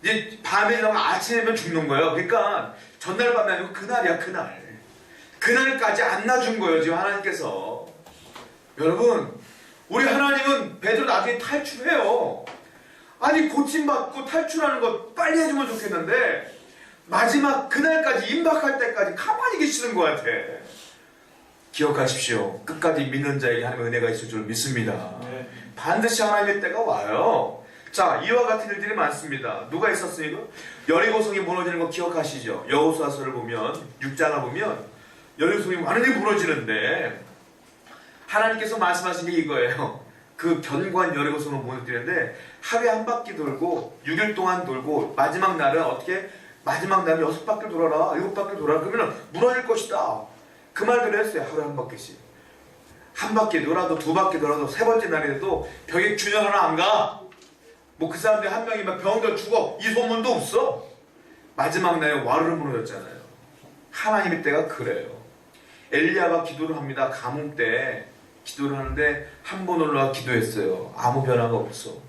이제 밤에 일어나면 아침에 되면 죽는 거예요. 그러니까 전날 밤이 아니고 그날이야. 그날. 그날까지 안 놔준 거예요. 지금 하나님께서. 여러분 우리 하나님은 베드로 나중에 탈출해요. 아니 고침받고 탈출하는 거 빨리 해주면 좋겠는데 마지막 그날까지 임박할 때까지 가만히 계시는 것 같아. 기억하십시오. 끝까지 믿는 자에게 하나님의 은혜가 있을 줄 믿습니다. 네. 반드시 하나님의 때가 와요. 자, 이와 같은 일들이 많습니다. 누가 있었습니까? 여리고성이 무너지는 거 기억하시죠? 여호수아서를 보면 6장을 보면 여리고성이 완전히 무너지는데 하나님께서 말씀하신 게 이거예요. 그 견고한 여리고성을 무너뜨리는데 하루에 한 바퀴 돌고 6일 동안 돌고 마지막 날은 어떻게? 마지막 날은 6바퀴 돌아라 7바퀴 돌아라 그러면 무너질 것이다. 그 말대로 했어요. 하루에 한 바퀴씩. 한 바퀴 돌아도 2바퀴 돌아도 3번째 날이 돼도 벽에 균열 하나 안 가. 뭐 그 사람들이 한 명이 막 병들 죽어 이 소문도 없어. 마지막 날에 와르르 무너졌잖아요. 하나님의 때가 그래요. 엘리야가 기도를 합니다. 가뭄 때 기도를 하는데 한 번 올라와 기도했어요. 아무 변화가 없어.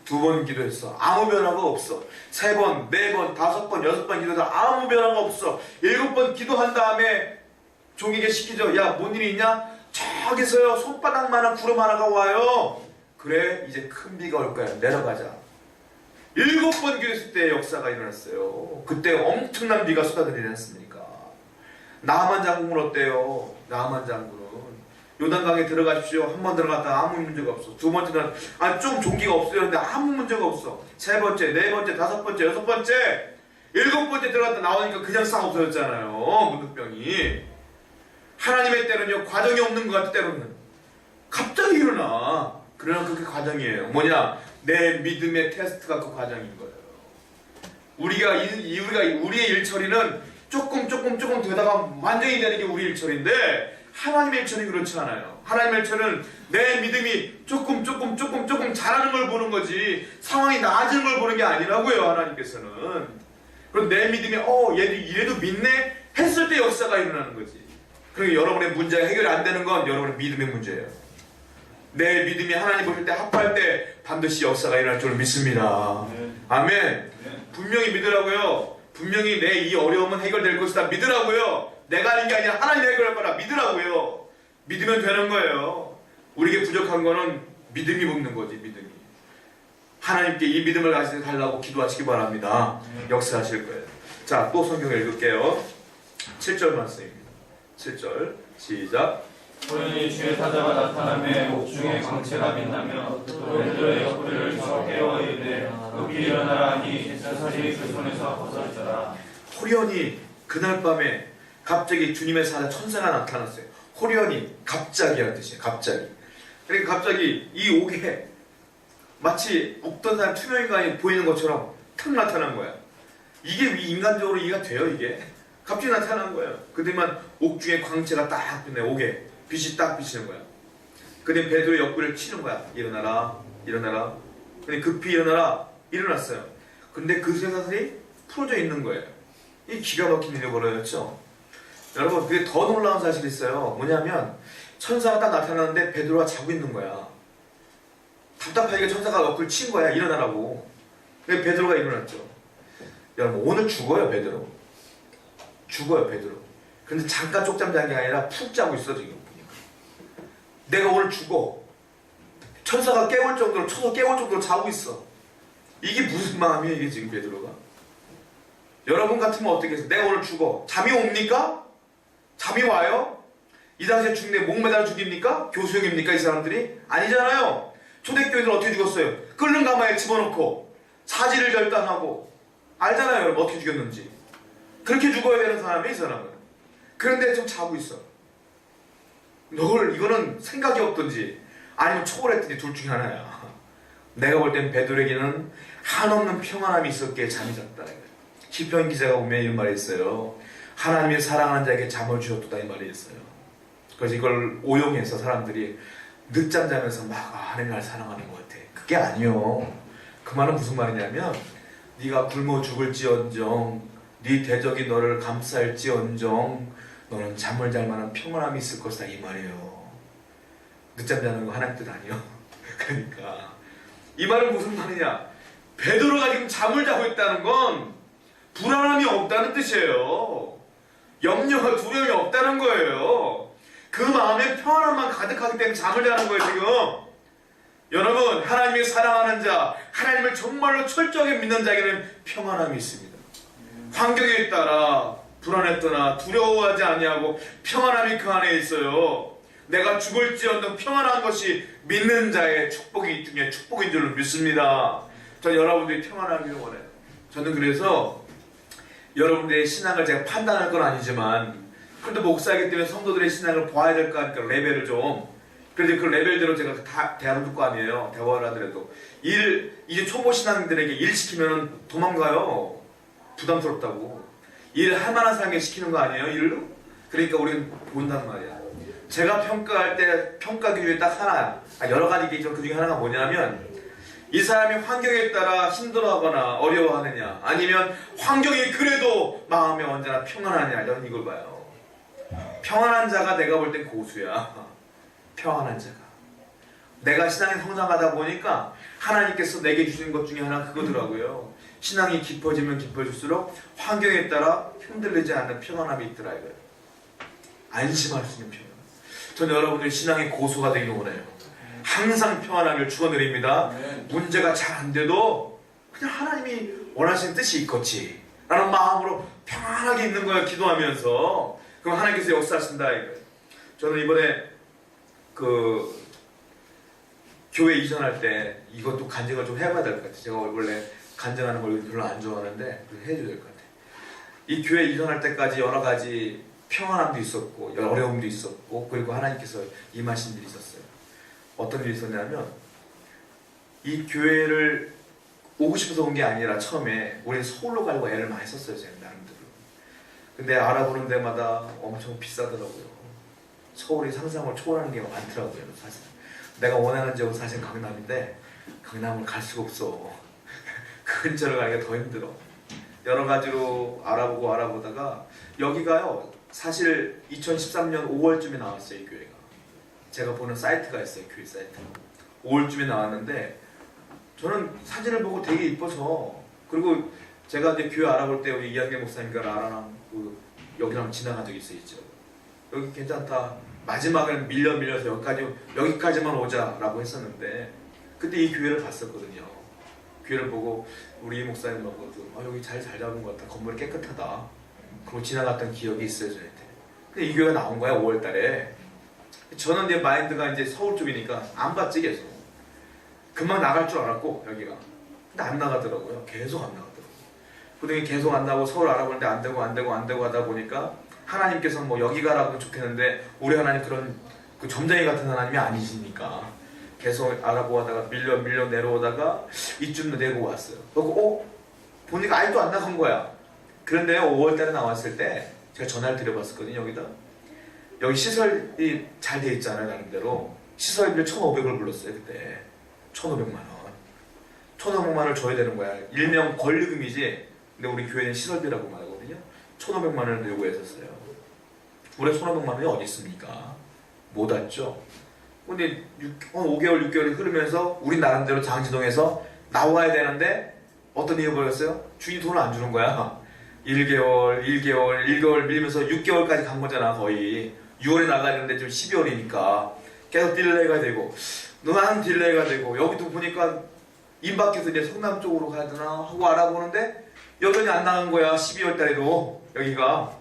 두 번 기도했어. 아무 변화가 없어. 세 번, 네 번, 다섯 번, 여섯 번 기도해서 아무 변화가 없어. 일곱 번 기도한 다음에 종에게 시키죠. 야, 뭔 일이 있냐? 저기서요, 손바닥만한 구름 하나가 와요. 그래, 이제 큰 비가 올 거야. 내려가자. 일곱 번 기도했을 때 역사가 일어났어요. 그때 엄청난 비가 쏟아지지 않습니까? 나하만 장군은 어때요? 나하만 장군은 요단강에 들어가십시오. 한 번 들어갔다 아무 문제가 없어. 두 번째는 좀 종기가 없어요. 근데 아무 문제가 없어. 세 번째, 네 번째, 다섯 번째, 여섯 번째, 일곱 번째 들어갔다 나오니까 그냥 싹 없어졌잖아요. 문둥병이. 하나님의 때는요, 과정이 없는 것 같아. 때로는 갑자기 일어나. 그러나 그게 과정이에요. 뭐냐? 내 믿음의 테스트가 그 과정인 거예요. 우리의 일처리는 조금 되다가 완전히 되는 게 우리 일처리인데, 하나님의 일처리는 그렇지 않아요. 하나님의 일처리는 내 믿음이 조금 자라는 걸 보는 거지, 상황이 나아지는 걸 보는 게 아니라고요. 하나님께서는. 그럼 내 믿음이 얘도 이래도 믿네 했을 때 역사가 일어나는 거지. 그러니까 여러분의 문제가 해결이 안 되는 건 여러분의 믿음의 문제예요. 내 믿음이 하나님 보실 때 합할 때 반드시 역사가 일어날 줄 믿습니다. 아멘. 분명히 믿으라고요. 분명히 내 이 어려움은 해결될 것이다 믿으라고요. 내가 하는 게 아니라 하나님이 해결할 거라 믿으라고요. 믿으면 되는 거예요. 우리에게 부족한 거는 믿음이 먹는 거지. 믿음이. 하나님께 이 믿음을 가지고 달라고 기도하시기 바랍니다. 역사하실 거예요. 자, 또 성경을 읽을게요. 7절 말씀입니다. 7절 시작. 호련히 주의 사자가 나타나며 옥중에 광채가 빛나며 또 베드로의 옆구리를 쳐 깨워 이르되 높이 일어나라 하니 사살이 그 손에서 벗어지더라. 호련히 그날 밤에 갑자기 주님의 사자 천사가 나타났어요. 호련히 갑자기라는 뜻이에요. 갑자기. 그러니까 갑자기 이 옥에 마치 없던 사람 투명인간이 보이는 것처럼 탁 나타난 거야. 이게 인간적으로 이해가 돼요? 이게? 갑자기 나타난 거예요. 그때만 옥중에 광채가 딱 빛내. 옥에 빛이 딱 비치는 거야. 근데 베드로의 옆구리를 치는 거야. 일어나라, 일어나라. 근데 급히 일어나라, 일어났어요. 근데 그 쇠사슬이 풀어져 있는 거예요. 이 기가 막힌 일이 벌어졌죠. 여러분, 그게 더 놀라운 사실이 있어요. 뭐냐면 천사가 딱 나타났는데 베드로가 자고 있는 거야. 답답하게 천사가 옆구리를 친 거야. 일어나라고. 근데 베드로가 일어났죠. 여러분, 오늘 죽어요, 베드로. 죽어요, 베드로. 근데 잠깐 쪽잠 잔 게 아니라 푹 자고 있어, 지금. 내가 오늘 죽어. 천사가 깨울 정도로, 쳐서 깨울 정도로 자고 있어. 이게 무슨 마음이에요, 이게 지금 베드로가? 여러분 같으면 어떻게 해서 내가 오늘 죽어. 잠이 옵니까? 잠이 와요? 이 당시에 죽네, 목매달아 죽입니까? 교수형입니까, 이 사람들이? 아니잖아요. 초대교회들 어떻게 죽었어요? 끓는 가마에 집어넣고 사지를 절단하고. 알잖아요, 여러분, 어떻게 죽였는지. 그렇게 죽어야 되는 사람이 이 사람은. 그런데 좀 자고 있어. 이거는 생각이 없든지 아니면 초월했든지 둘 중에 하나야. 내가 볼 땐 베드로에게는 한없는 평안함이 있었기에 잠이 잤다. 시편 기자가 보면 이런 말이 있어요. 하나님의 사랑하는 자에게 잠을 주셨다, 이 말이 있어요. 그래서 이걸 오용해서 사람들이 늦잠 자면서 막 하나님 날 사랑하는 것 같아. 그게 아니요. 그 말은 무슨 말이냐면 네가 굶어 죽을지언정 네 대적이 너를 감쌀지언정 너는 잠을 잘 만한 평안함이 있을 것이다, 이 말이에요. 늦잠 자는 거 하나님 뜻 아니요. 그러니까 이 말은 무슨 말이냐? 베드로가 지금 잠을 자고 있다는 건 불안함이 없다는 뜻이에요. 염려와 두려움이 없다는 거예요. 그 마음에 평안함만 가득하기 때문에 잠을 자는 거예요, 지금. 여러분, 하나님이 사랑하는 자, 하나님을 정말로 철저하게 믿는 자에게는 평안함이 있습니다. 환경에 따라 불안했거나 두려워하지 아니하고 평안함이 그 안에 있어요. 내가 죽을지언정 평안한 것이 믿는 자의 축복이 중에 축복인 줄로 믿습니다. 저 여러분들이 평안하기를 원해요. 저는 그래서 여러분들의 신앙을 제가 판단할 건 아니지만 그래도 목사이기 때문에 성도들의 신앙을 봐야 될 거 아니까 레벨을 좀. 그래서 그 레벨대로 제가 다 대화를 줄 거 아니에요. 대화를 하더라도 이제 초보 신앙들에게 일 시키면 도망가요. 부담스럽다고. 일할 만한 사람에게 시키는 거 아니에요, 일로? 그러니까 우리는 본단 말이야. 제가 평가할 때 평가 기준이 딱 하나야. 여러 가지 기준 그 중에 하나가 뭐냐면 이 사람이 환경에 따라 힘들어하거나 어려워하느냐, 아니면 환경이 그래도 마음에 언제나 평안하냐, 이런 이걸 봐요. 평안한 자가 내가 볼 땐 고수야. 평안한 자가. 내가 신앙에 성장하다 보니까 하나님께서 내게 주신 것 중에 하나 그거더라고요. 신앙이 깊어지면 깊어질수록 환경에 따라 흔들리지 않는 평안함이 있더라 이거예요. 안심할 수 있는 평안. 저는 여러분들이 신앙의 고수가 되길 원해요. 항상 평안하길 축원드립니다. 문제가 잘 안 돼도 그냥 하나님이 원하시는 뜻이 있겠지 라는 마음으로 평안하게 있는 거예요. 기도하면서. 그럼 하나님께서 역사하신다 이거예요. 저는 이번에 그 교회 이전할 때 이것도 간증을 좀 해봐야 될 것 같아요. 제가 원래 간증하는 걸 별로 안 좋아하는데 해줘야 될 것 같아요. 이 교회 이전할 때까지 여러 가지 평안함도 있었고 어려움도 있었고 그리고 하나님께서 임하신 일이 있었어요. 어떤 일이 있었냐면 이 교회를 오고 싶어서 온 게 아니라 처음에 우리는 서울로 가려고 애를 많이 썼어요. 제가 나름대로. 근데 알아보는 데마다 엄청 비싸더라고요. 서울이 상상을 초월하는 게 많더라고요. 사실 내가 원하는 지역은 사실 강남인데 강남을 갈 수가 없어. 그 근처를 가기가 더 힘들어. 여러 가지로 알아보다가 여기가요 사실 2013년 5월쯤에 나왔어요. 이 교회가. 제가 보는 사이트가 있어요. 교회 사이트. 5월쯤에 나왔는데 저는 사진을 보고 되게 이뻐서 그리고 제가 이제 교회 알아볼 때 우리 이한계 목사님과 나랑 여기랑 지나간 적이 있죠. 여기 괜찮다. 마지막에는 밀려서 여기까지만 오자라고 했었는데 그때 이 교회를 봤었거든요. 교회를 보고 우리 목사님하고 여기 잘 잡은 것 같다. 건물이 깨끗하다. 그리고 지나갔던 기억이 있어요 저한테. 근데 이 교회가 나온 거야 5월달에. 저는 이제 마인드가 이제 서울 쪽이니까 안 봤지 계속. 금방 나갈 줄 알았고 여기가. 근데 안 나가더라고요. 계속 안 나가더라고요. 그동안 계속 안 나고 서울 알아보는데 안 되고 하다 보니까 하나님께서 뭐 여기 가라고 좋겠는데 우리 하나님 그런 그 점쟁이 같은 하나님이 아니시니까 계속 알아보고 하다가 밀려 내려오다가 이쯤 내고 왔어요. 그리고 보니까 아직도 안 나간 거야. 그런데 5월달에 나왔을 때 제가 전화를 드려봤었거든요. 여기 시설이 잘 돼 있잖아요. 나름대로 시설비를 1,500을 불렀어요. 그때 1,500만 원. 1,500만 원을 줘야 되는 거야. 일명 권리금이지. 근데 우리 교회는 시설비라고 말하거든요. 1,500만 원을 요구했었어요. 올해 1,500만 원이 어디 있습니까? 못 왔죠. 근데 5개월, 6개월이 흐르면서 우리 나름대로 장지동에서 나와야 되는데 어떤 이유 벌였어요? 주인이 돈을 안 주는 거야. 1개월 밀면서 6개월까지 간 거잖아 거의. 6월에 나가야 되는데 좀 12월이니까 계속 딜레이가 되고 너무 딜레이가 되고 여기도 보니까 임박해서 이제 성남 쪽으로 가야 되나 하고 알아보는데 여전히 안 나간 거야. 12월 달에도 여기가.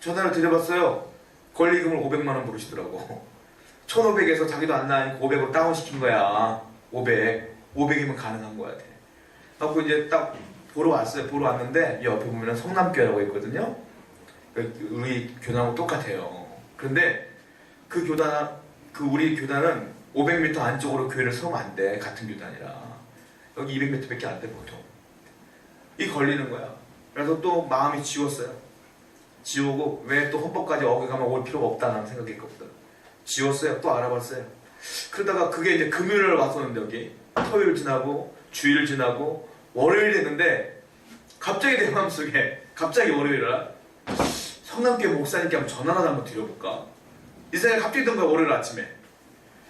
전화를 드려봤어요. 권리금을 500만 원 부르시더라고. 1,500에서 자기도 안 나가니까 500으로 다운시킨 거야. 500이면 가능한 거야. 그래서 이제 딱 보러 왔어요. 보러 왔는데 옆에 보면 성남교회라고 있거든요. 우리 교단하고 똑같아요. 그런데 우리 교단은 500m 안쪽으로 교회를 세우면 안 돼. 같은 교단이라. 여기 200m밖에 안 돼 보통. 이 걸리는 거야. 그래서 또 마음이 지웠어요. 지우고 왜 또 헌법까지 어겨가면 올 필요가 없다는 생각했거든. 지웠어요. 또 알아봤어요. 그러다가 그게 이제 금요일을 왔었는데 여기 토요일 지나고 주일 지나고 월요일 됐는데 갑자기 내 마음속에 갑자기 월요일날 성남교회 목사님께 한번 전화를 한번 드려볼까? 이 생각이 갑자기 든 거야. 월요일 아침에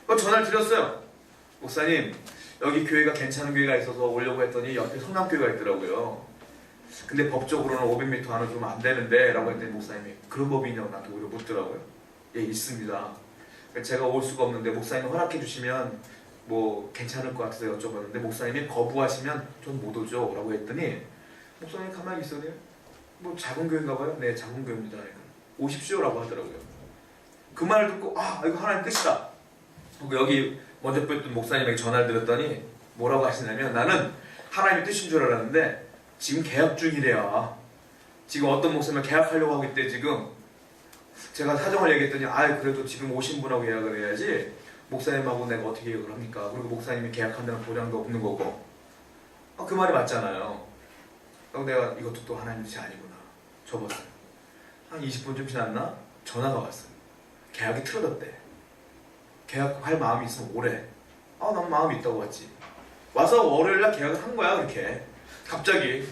전화를 드렸어요. 목사님 여기 교회가 괜찮은 교회가 있어서 오려고 했더니 옆에 성남교회가 있더라고요. 근데 법적으로는 500m 안으로 들어오면 안 되는데 라고 했더니 목사님이 그런 법이 있냐고 나한테 오히려 묻더라고요. 예 있습니다. 제가 올 수가 없는데 목사님이 허락해 주시면 뭐 괜찮을 것 같아서 여쭤봤는데 목사님이 거부하시면 전 못 오죠 라고 했더니 목사님이 가만히 있어요. 뭐 작은 교회인가 봐요. 네 작은 교회입니다. 오십시오 라고 하더라고요. 그 말을 듣고 이거 하나님 뜻이다. 여기 먼저 뵀던 목사님에게 전화를 드렸더니 뭐라고 하시냐면 나는 하나님의 뜻인 줄 알았는데 지금 계약 중이래요. 지금 어떤 목사님을 계약하려고 하고 있대. 지금 제가 사정을 얘기했더니 그래도 지금 오신 분하고 예약을 해야지 목사님하고 내가 어떻게 예약을 합니까? 그리고 목사님이 계약한다는 보장도 없는 거고. 그 말이 맞잖아요. 그리고 내가 이것도 또 하나님 뜻이 아니구나 접었어요. 한 20분쯤 지났나? 전화가 왔어요. 계약이 틀어졌대. 계약할 마음이 있으면 오래. 난 마음이 있다고 했지. 와서 월요일날 계약을 한 거야. 그렇게 갑자기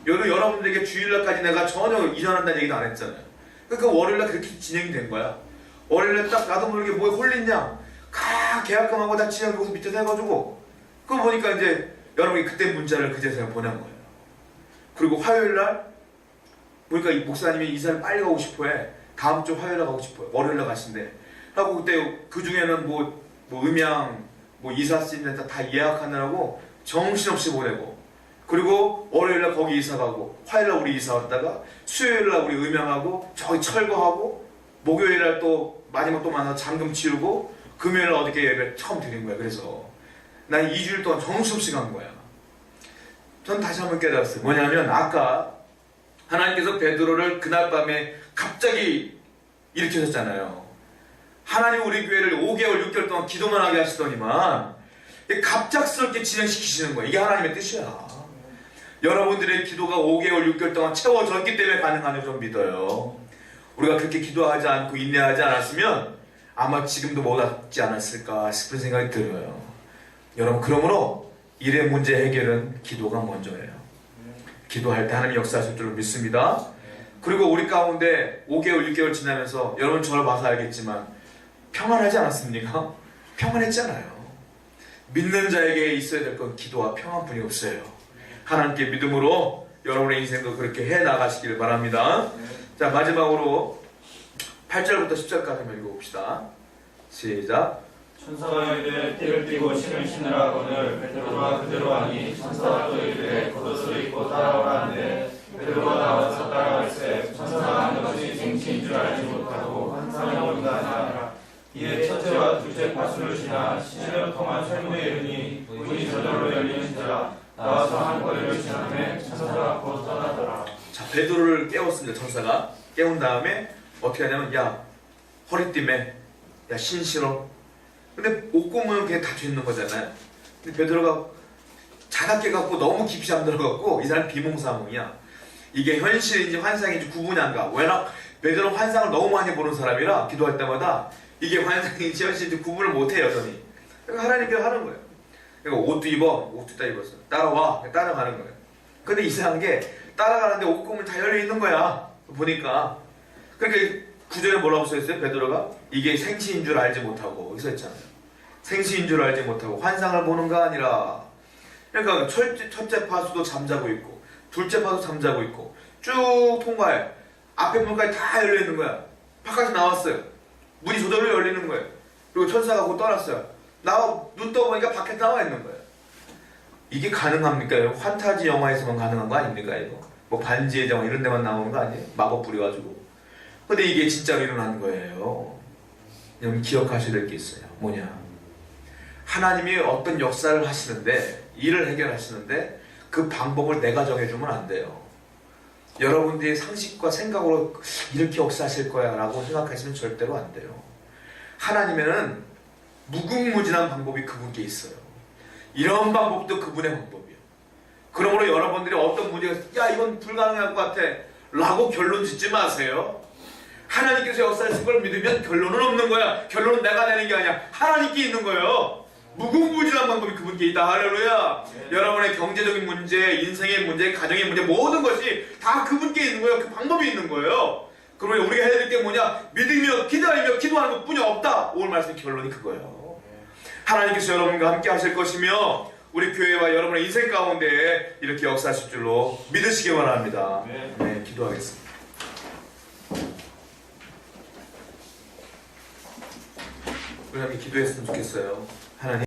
여러분들에게 주일날까지 내가 전혀 이전한다는 얘기도 안 했잖아요. 그러니까 월요일날 그렇게 진행이 된 거야. 월요일날 딱 나도 모르게 뭐에 홀린냐, 계약금하고 다 진행 여기서 밑에서 해가지고 그거 보니까 이제 여러분이 그때 문자를 그제서야 보낸 거예요. 그리고 화요일날 보니까 이 목사님이 이사를 빨리 가고 싶어해. 다음 주 화요일날 가고 싶어요. 월요일날 가신대. 하고 그때 그 중에는 뭐 음향, 뭐 이사센터 다 예약하느라고 정신없이 보내고, 그리고 월요일날 거기 이사 가고, 화요일날 우리 이사 왔다가 수요일날 우리 음향하고 저기 철거하고, 목요일날 또 마지막 또 만나서 잠금 치우고, 금요일날 어저께 예배 처음 드린 거야. 그래서 난 2주일 동안 정신없이 간 거야. 전 다시 한번 깨달았어요. 뭐냐면 아까 하나님께서 베드로를 그날 밤에 갑자기 일으키셨잖아요. 하나님 우리 교회를 5개월, 6개월 동안 기도만 하게 하시더니만 갑작스럽게 진행시키시는 거예요. 이게 하나님의 뜻이야. 여러분들의 기도가 5개월, 6개월 동안 채워졌기 때문에 가능한 줄 좀 믿어요. 우리가 그렇게 기도하지 않고 인내하지 않았으면 아마 지금도 못 왔지 않았을까 싶은 생각이 들어요. 여러분, 그러므로 일의 문제 해결은 기도가 먼저예요. 기도할 때 하나님 역사하실 줄로 믿습니다. 그리고 우리 가운데 5개월, 6개월 지나면서 여러분 저를 봐서 알겠지만 평안하지 않았습니까? 평안했잖아요. 믿는 자에게 있어야 될 건 기도와 평안뿐이 없어요. 하나님께 믿음으로 여러분의 인생도 그렇게 해나가시길 바랍니다. 자, 마지막으로 8절부터 10절까지 한번 읽어봅시다. 시작. 천사가 이르되 띠를 띠고 신을 신으라 하거늘 베드로가 그대로 하니 천사가 또 이르되 겉옷을 입고 따라오라 하는데 베드로가 나와서 따라갈새 천사가 하는 것이 생시인 줄 알지 못하고 환상을 본가 하니라. 이에 첫째와 둘째 파수를 지나 시내로 통한 철문에 이르니 문이 저절로 열리는지라. 나와서 한 거리를 지나매 천사가 곧 떠나더라. 자, 베드로를 깨웠습니다. 천사가 깨운 다음에 어떻게 하냐면, 야, 허리띠매, 야, 신 신어. 근데 옷고무는 그냥 닫혀 있는 거잖아요. 근데 베드로가 자다 깨갖고 너무 깊이 잠들어갖고 이 사람 비몽사몽이야. 이게 현실인지 환상인지 구분이 안 가. 워낙 베드로 환상을 너무 많이 보는 사람이라 기도할 때마다 이게 환상인지 현실인지 구분을 못해, 여전히. 그러니까 하나님께서 하는 거예요. 그러니까 옷도 입어, 옷도 다 입었어. 따라와, 따라가는 거예요. 근데 이상한 게 따라가는데 옷고무는 다 열려 있는 거야. 보니까. 그러니까 구절에 뭐라고 써있어요? 베드로가 이게 생시인 줄 알지 못하고, 여기 써있잖아요. 생시인 줄 알지 못하고 환상을 보는가 아니라. 그러니까 첫째 파수도 잠자고 있고 둘째 파수 잠자고 있고 쭉 통과해. 앞에 문까지 다 열려 있는 거야. 바깥에 나왔어요. 문이 저절로 열리는 거예요. 그리고 천사가 곧 떠났어요. 눈 떠보니까 밖에 나와 있는 거예요. 이게 가능합니까? 환타지 영화에서만 가능한 거 아닙니까? 이거 뭐 반지의 제왕 이런 데만 나오는 거 아니에요? 마법 부려가지고. 근데 이게 진짜로 일어나는 거예요. 여러분 기억하셔야 될 게 있어요. 뭐냐? 하나님이 어떤 역사를 하시는데, 일을 해결하시는데 그 방법을 내가 정해주면 안 돼요. 여러분들의 상식과 생각으로 이렇게 역사하실 거야 라고 생각하시면 절대로 안 돼요. 하나님에는 무궁무진한 방법이 그분께 있어요. 이런 방법도 그분의 방법이에요. 그러므로 여러분들이 어떤 문제가 야 이건 불가능할 것 같아 라고 결론 짓지 마세요. 하나님께서 역사하신 걸 믿으면 결론은 없는 거야. 결론은 내가 내는 게 아니야. 하나님께 있는 거예요. 무궁무진한 방법이 그분께 있다. 할렐루야. 여러분의 경제적인 문제, 인생의 문제, 가정의 문제 모든 것이 다 그분께 있는 거예요. 그 방법이 있는 거예요. 그러면 우리가 해야 될 게 뭐냐? 믿으며 기다리며 기도하는 것뿐이 없다. 오늘 말씀 결론이 그거예요. 하나님께서 여러분과 함께 하실 것이며 우리 교회와 여러분의 인생 가운데 이렇게 역사하실 줄로 믿으시기 바랍니다. 네, 기도하겠습니다. 우리 함께 기도했으면 좋겠어요. 하나님